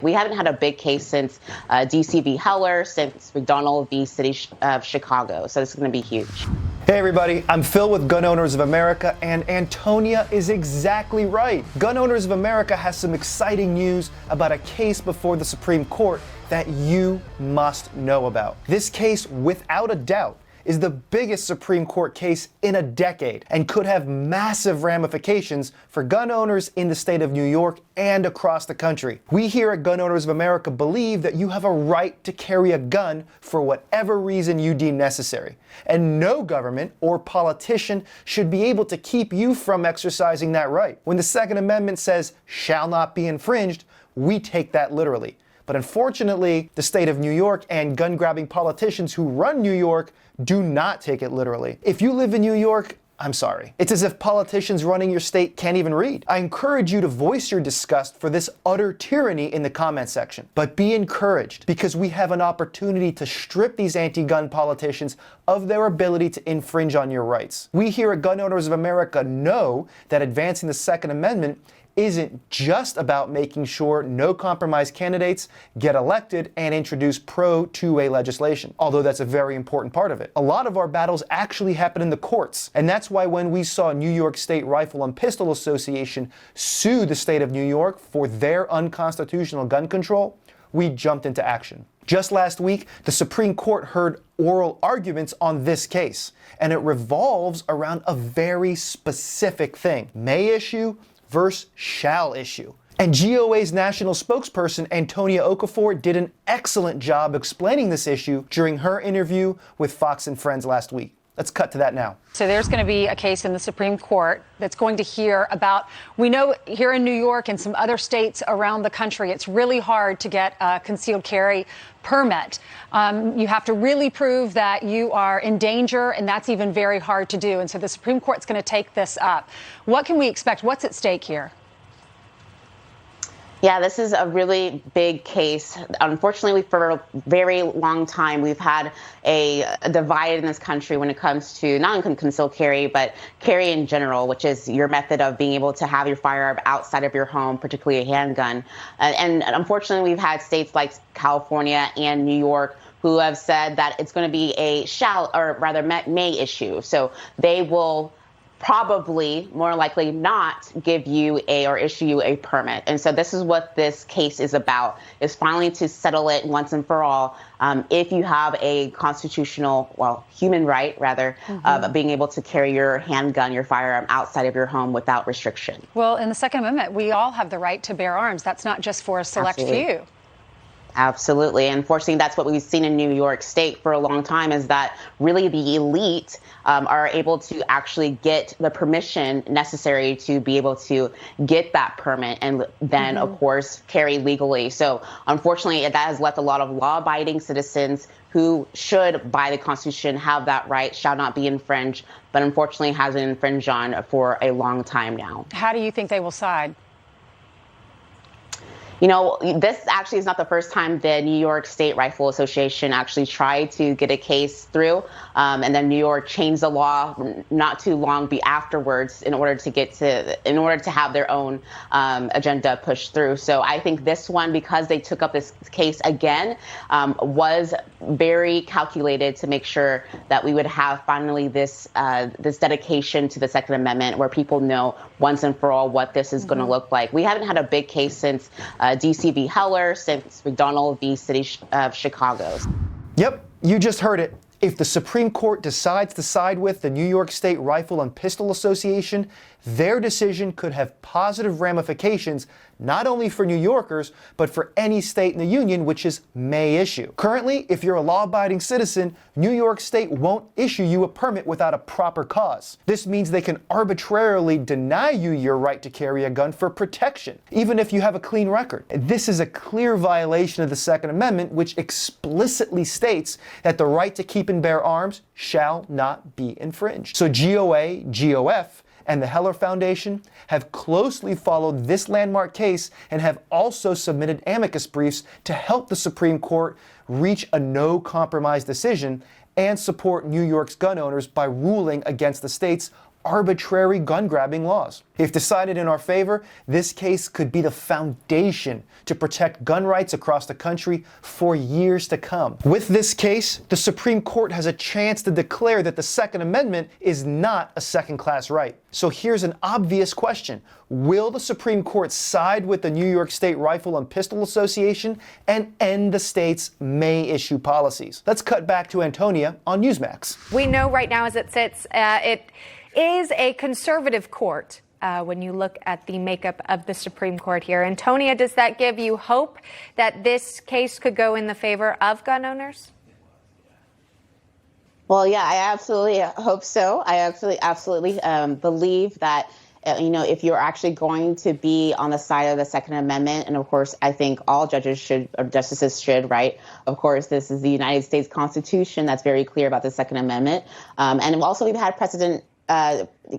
We haven't had a big case since DC v. Heller, since McDonald v. City of Chicago. So this is going to be huge. Hey everybody, I'm Phil with Gun Owners of America, and Antonia is exactly right. Gun Owners of America has some exciting news about a case before the Supreme Court that you must know about. This case, without a doubt, is the biggest Supreme Court case in a decade and could have massive ramifications for gun owners in the state of New York and across the country. We here at Gun Owners of America believe that you have a right to carry a gun for whatever reason you deem necessary, and no government or politician should be able to keep you from exercising that right. When the Second Amendment says shall not be infringed, we take that literally. But unfortunately, the state of New York and gun-grabbing politicians who run New York do not take it literally. If you live in New York, I'm sorry. It's as if politicians running your state can't even read. I encourage you to voice your disgust for this utter tyranny in the comment section. But be encouraged, because we have an opportunity to strip these anti-gun politicians of their ability to infringe on your rights. We here at Gun Owners of America know that advancing the Second Amendment isn't just about making sure no compromise candidates get elected and introduce pro-2A legislation, although that's a very important part of it. A lot of our battles actually happen in the courts, and that's why when we saw New York State Rifle and Pistol Association sue the state of New York for their unconstitutional gun control, we jumped into action. Just last week, the Supreme Court heard oral arguments on this case, and it revolves around a very specific thing: may issue versus shall issue. And GOA's national spokesperson, Antonia Okafor, did an excellent job explaining this issue during her interview with Fox and Friends last week. Let's cut to that now. So there's going to be a case in the Supreme Court that's going to hear about, we know here in New York and some other states around the country, it's really hard to get a concealed carry permit. You have to really prove that you are in danger, and that's even very hard to do. And so the Supreme Court's going to take this up. What can we expect? What's at stake here? Yeah, this is a really big case. Unfortunately, for a very long time, we've had a divide in this country when it comes to not only concealed carry, but carry in general, which is your method of being able to have your firearm outside of your home, particularly a handgun. And unfortunately, we've had states like California and New York who have said that it's going to be a shall, or rather may issue. So they will probably more likely not give you or issue you a permit. And so this is what this case is about, is finally to settle it once and for all. If you have a constitutional, human right, rather, of being able to carry your handgun, your firearm outside of your home without restriction. Well, in the Second Amendment, we all have the right to bear arms. That's not just for a select few. Absolutely. Unfortunately, that's what we've seen in New York State for a long time, is that really the elite are able to actually get the permission necessary to be able to get that permit and then, of course, carry legally. So unfortunately, that has left a lot of law-abiding citizens who should, by the Constitution, have that right, shall not be infringed, but unfortunately has been infringed on for a long time now. How do you think they will side? You know, this actually is not the first time the New York State Rifle Association actually tried to get a case through, and then New York changed the law not too long afterwards in order to have their own agenda pushed through. So I think this one, because they took up this case again, was very calculated to make sure that we would have finally this dedication to the Second Amendment, where people know once and for all what this is going to look like. We haven't had a big case since DC v. Heller, since McDonald v. City of Chicago. Yep, you just heard it. If the Supreme Court decides to side with the New York State Rifle and Pistol Association, their decision could have positive ramifications not only for New Yorkers, but for any state in the union, which is may issue. Currently, if you're a law-abiding citizen, New York State won't issue you a permit without a proper cause. This means they can arbitrarily deny you your right to carry a gun for protection, even if you have a clean record. This is a clear violation of the Second Amendment, which explicitly states that the right to keep and bear arms shall not be infringed. So GOA, GOF, and the Heller Foundation have closely followed this landmark case and have also submitted amicus briefs to help the Supreme Court reach a no-compromise decision and support New York's gun owners by ruling against the state's arbitrary gun-grabbing laws. If decided in our favor, this case could be the foundation to protect gun rights across the country for years to come. With this case, the Supreme Court has a chance to declare that the Second Amendment is not a second-class right. So here's an obvious question. Will the Supreme Court side with the New York State Rifle and Pistol Association and end the state's may issue policies? Let's cut back to Antonia on Newsmax. We know right now as it sits, it is a conservative court when you look at the makeup of the Supreme Court here. Antonia, does that give you hope that this case could go in the favor of gun owners? Well, yeah, I absolutely hope so. I absolutely believe that, if you're actually going to be on the side of the Second Amendment, and of course, I think all justices should, right? Of course, this is the United States Constitution that's very clear about the Second Amendment. And also, we've had precedent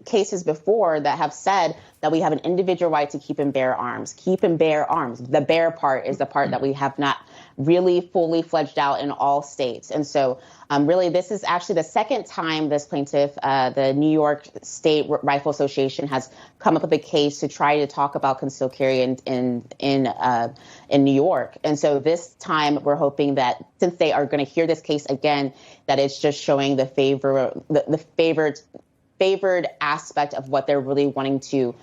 cases before that have said that we have an individual right to keep and bear arms. Keep and bear arms. The bear part is the part that we have not really fully fledged out in all states. And so really, this is actually the second time this plaintiff, the New York State Rifle Association, has come up with a case to try to talk about concealed carry in New York. And so this time we're hoping that since they are going to hear this case again, that it's just showing the favored aspect of what they're really wanting to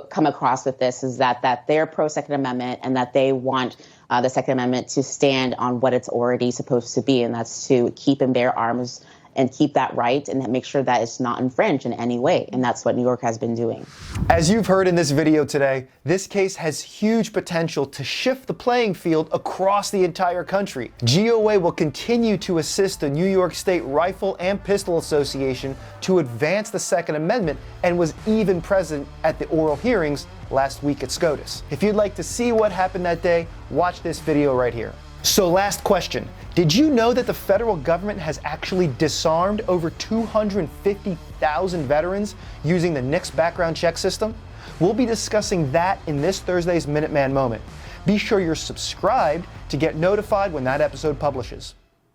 come across with this is that they're pro-Second Amendment and that they want the Second Amendment to stand on what it's already supposed to be, and that's to keep and bear arms and keep that right and make sure that it's not infringed in any way. And that's what New York has been doing. As you've heard in this video today, this case has huge potential to shift the playing field across the entire country. GOA will continue to assist the New York State Rifle and Pistol Association to advance the Second Amendment and was even present at the oral hearings last week at SCOTUS. If you'd like to see what happened that day, watch this video right here. So last question, did you know that the federal government has actually disarmed over 250,000 veterans using the NICS background check system? We'll be discussing that in this Thursday's Minuteman Moment. Be sure you're subscribed to get notified when that episode publishes.